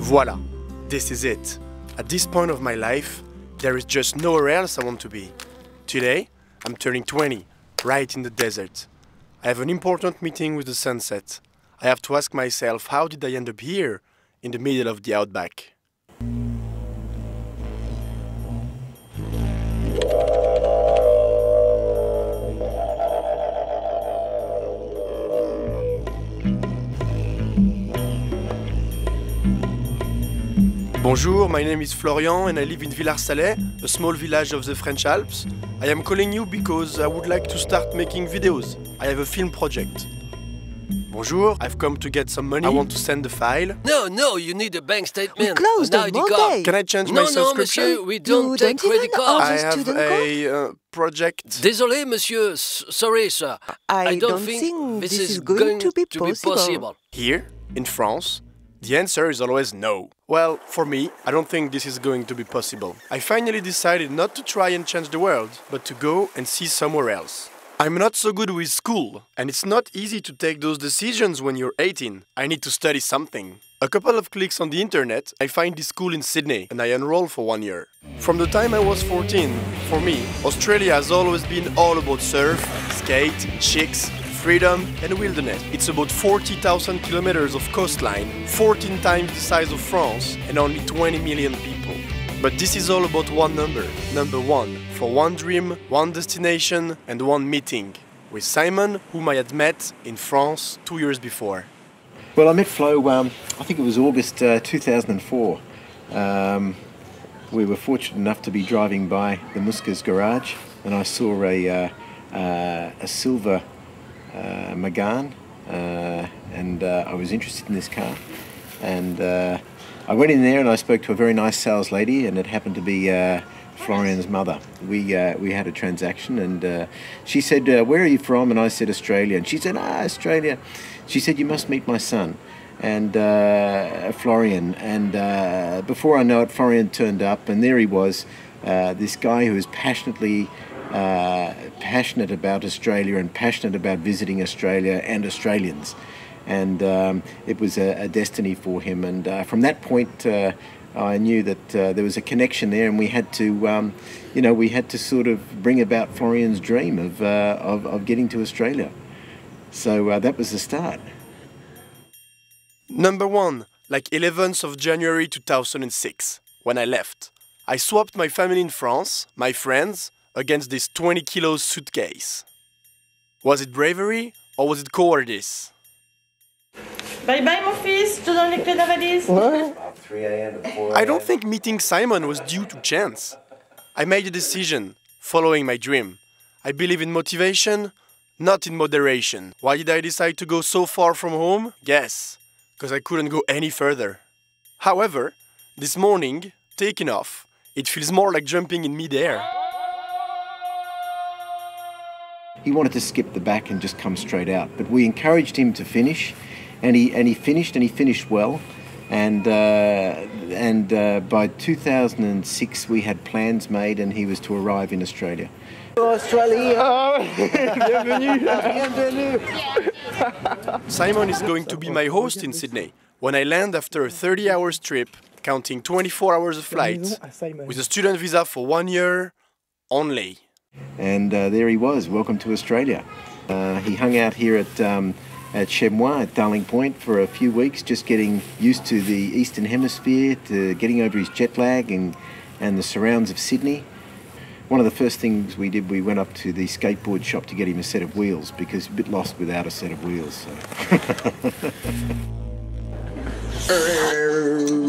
Voila, this is it. At this point of my life, there is just nowhere else I want to be. Today, I'm turning 20, right in the desert. I have an important meeting with the sunset. I have to ask myself, how did I end up here, in the middle of the outback? Bonjour, my name is Florian and I live in Villars-Salais, a small village of the French Alps. I am calling you because I would like to start making videos. I have a film project. Bonjour, I've come to get some money. I want to send the file. No, you need a bank statement. We closed on Monday. Can I change my subscription? No, monsieur, we don't take credit cards. I have a project. Désolé, monsieur. Sorry, sir. I don't think this is going to be possible. Here, in France, the answer is always no. Well, for me, I don't think this is going to be possible. I finally decided not to try and change the world, but to go and see somewhere else. I'm not so good with school, and it's not easy to take those decisions when you're 18. I need to study something. A couple of clicks on the internet, I find this school in Sydney, and I enroll for 1 year. From the time I was 14, for me, Australia has always been all about surf, skate, chicks, freedom and wilderness. It's about 40,000 kilometers of coastline, 14 times the size of France, and only 20 million people. But this is all about one number, number one, for one dream, one destination, and one meeting, with Simon, whom I had met in France 2 years before. Well, I met Flo, I think it was August 2004. We were fortunate enough to be driving by the Mosca's garage, and I saw a silver Megane, and I was interested in this car, and I went in there and I spoke to a very nice sales lady, and it happened to be Florian's mother. We had a transaction, and she said, where are you from? And I said, Australia. And she said, Australia. She said, you must meet my son, and Florian. And before I know it, Florian turned up, and there he was, this guy who was passionate about Australia and passionate about visiting Australia and Australians, and it was a destiny for him. And from that point, I knew that there was a connection there, and we had to, sort of bring about Florian's dream of getting to Australia. So that was the start. Number one, like 11th of January 2006, when I left, I swapped my family in France, my friends, against this 20 kilo suitcase. Was it bravery or was it cowardice? Bye bye mon fils, je te donne les clés de la valise. About 3 a.m. to 4 a.m. I don't think meeting Simon was due to chance. I made a decision, following my dream. I believe in motivation, not in moderation. Why did I decide to go so far from home? Guess, because I couldn't go any further. However, this morning, taking off, it feels more like jumping in mid-air. He wanted to skip the back and just come straight out, but we encouraged him to finish, and he finished well. And by 2006 we had plans made, and he was to arrive in Australia. Australia. Bienvenue. Simon is going to be my host in Sydney when I land after a 30 hours trip, counting 24 hours of flight, with a student visa for 1 year only. And there he was. Welcome to Australia. He hung out here at Chemois, at Darling Point, for a few weeks, just getting used to the Eastern Hemisphere, to getting over his jet lag and the surrounds of Sydney. One of the first things we did, we went up to the skateboard shop to get him a set of wheels, because he's a bit lost without a set of wheels. So.